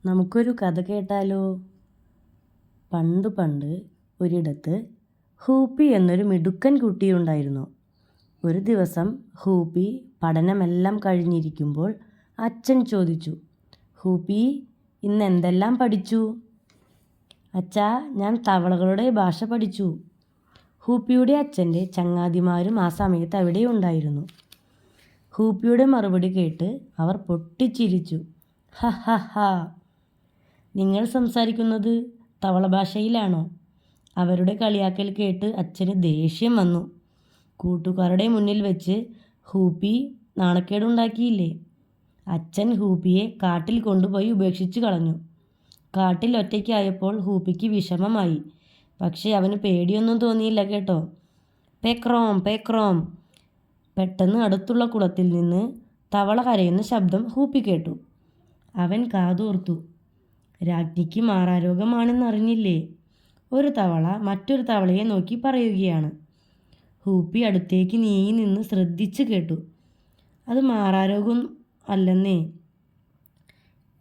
നമുക്കൊരു കഥ കേട്ടാലോ? പണ്ട് പണ്ട് ഒരിടത്ത് ഹൂപ്പി എന്നൊരു മിടുക്കൻ കുട്ടിയുണ്ടായിരുന്നു. ഒരു ദിവസം ഹൂപ്പി പഠനമെല്ലാം കഴിഞ്ഞിരിക്കുമ്പോൾ അച്ഛൻ ചോദിച്ചു, ഹൂപ്പി, ഇന്ന് എന്തെല്ലാം പഠിച്ചു? അച്ഛാ, ഞാൻ തവളകളുടെ ഭാഷ പഠിച്ചു. ഹൂപ്പിയുടെ അച്ഛൻ്റെ ചങ്ങാതിമാരും ആ സമയത്ത് അവിടെ ഉണ്ടായിരുന്നു. ഹൂപ്പിയുടെ മറുപടി കേട്ട് അവർ പൊട്ടിച്ചിരിച്ചു. ഹ ഹ ഹ, നിങ്ങൾ സംസാരിക്കുന്നത് തവള ഭാഷയിലാണോ? അവരുടെ കളിയാക്കൽ കേട്ട് അച്ഛന് ദേഷ്യം വന്നു. കൂട്ടുകാരുടെ മുന്നിൽ വെച്ച് ഹൂപ്പി നാണക്കേടുണ്ടാക്കിയില്ലേ? അച്ഛൻ ഹൂപ്പിയെ കാട്ടിൽ കൊണ്ടുപോയി ഉപേക്ഷിച്ചു കളഞ്ഞു. കാട്ടിൽ ഒറ്റയ്ക്കായപ്പോൾ ഹൂപ്പിക്ക് വിഷമമായി. പക്ഷേ അവന് പേടിയൊന്നും തോന്നിയില്ല കേട്ടോ. പേക്രോം പേക്രോം. പെട്ടെന്ന് അടുത്തുള്ള കുളത്തിൽ നിന്ന് തവള കരയുന്ന ശബ്ദം ഹൂപ്പി കേട്ടു. അവൻ കാതോർത്തു. രാജ്ഞിക്ക് മാറാരോഗമാണെന്നറിഞ്ഞില്ലേ? ഒരു തവള മറ്റൊരു തവളയെ നോക്കി പറയുകയാണ്. ഹൂപ്പി അടുത്തേക്ക് നീങ്ങി നിന്ന് ശ്രദ്ധിച്ചു കേട്ടു. അത് മാറാരോഗം അല്ലെന്നേ.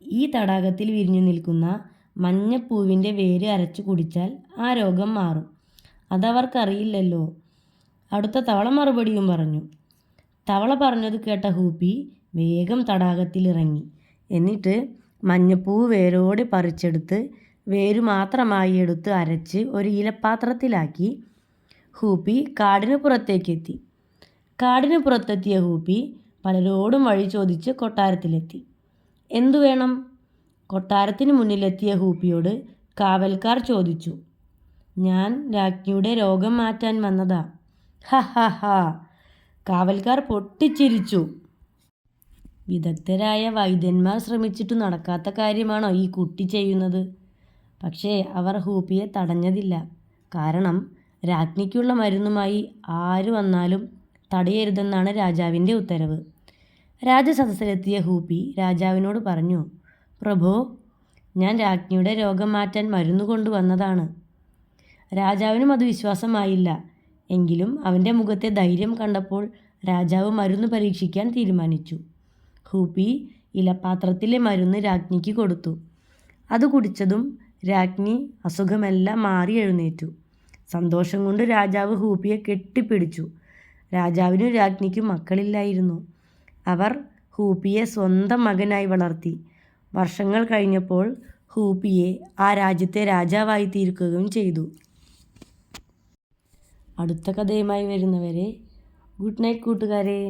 ഈ തടാകത്തിൽ വിരിഞ്ഞു നിൽക്കുന്ന മഞ്ഞപ്പൂവിൻ്റെ വേര് അരച്ചു കുടിച്ചാൽ ആ രോഗം മാറും. അതവർക്കറിയില്ലല്ലോ. അടുത്ത തവള മറുപടിയും പറഞ്ഞു. തവള പറഞ്ഞത് കേട്ട ഹൂപ്പി വേഗം തടാകത്തിലിറങ്ങി. എന്നിട്ട് മഞ്ഞപ്പൂവ് വേരോടെ പറിച്ചെടുത്ത് വേരു മാത്രമായി എടുത്ത് അരച്ച് ഒരു ഇലപ്പാത്രത്തിലാക്കി ഹൂപ്പി കാടിന് പുറത്തേക്കെത്തി. കാടിന് പുറത്തെത്തിയ ഹൂപ്പി പലരോടും വഴി ചോദിച്ച് കൊട്ടാരത്തിലെത്തി. എന്തു വേണം? കൊട്ടാരത്തിന് മുന്നിലെത്തിയ ഹൂപ്പിയോട് കാവൽക്കാർ ചോദിച്ചു. ഞാൻ രാജ്ഞിയുടെ രോഗം മാറ്റാൻ വന്നതാ. ഹ ഹ ഹ. കാവൽക്കാർ പൊട്ടിച്ചിരിച്ചു. വിദഗ്ധരായ വൈദ്യന്മാർ ശ്രമിച്ചിട്ട് നടക്കാത്ത കാര്യമാണോ ഈ കുട്ടി ചെയ്യുന്നത്? പക്ഷേ അവർ ഹൂപ്പിയെ തടഞ്ഞതില്ല. കാരണം രാജ്ഞിക്കുള്ള മരുന്നുമായി ആര് വന്നാലും തടയരുതെന്നാണ് രാജാവിൻ്റെ ഉത്തരവ്. രാജസദസ്സിലെത്തിയ ഹൂപ്പി രാജാവിനോട് പറഞ്ഞു, പ്രഭോ, ഞാൻ രാജ്ഞിയുടെ രോഗം മാറ്റാൻ മരുന്ന് കൊണ്ടുവന്നതാണ്. രാജാവിനും അത് വിശ്വാസമായില്ല. എങ്കിലും അവൻ്റെ മുഖത്തെ ധൈര്യം കണ്ടപ്പോൾ രാജാവ് മരുന്ന് പരീക്ഷിക്കാൻ തീരുമാനിച്ചു. ഹൂപ്പി ഇലപ്പാത്രത്തിലെ മരുന്ന് രാജ്ഞിക്ക് കൊടുത്തു. അത് കുടിച്ചതും രാജ്ഞി അസുഖമെല്ലാം മാറി എഴുന്നേറ്റു. സന്തോഷം കൊണ്ട് രാജാവ് ഹൂപ്പിയെ കെട്ടിപ്പിടിച്ചു. രാജാവിനും രാജ്ഞിക്കും മക്കളില്ലായിരുന്നു. അവർ ഹൂപ്പിയെ സ്വന്തം മകനായി വളർത്തി. വർഷങ്ങൾ കഴിഞ്ഞപ്പോൾ ഹൂപ്പിയെ ആ രാജ്യത്തെ രാജാവായി തീർക്കുകയും ചെയ്തു. അടുത്ത കഥയുമായി വരുന്നവരെ ഗുഡ് നൈറ്റ് കൂട്ടുകാരെ.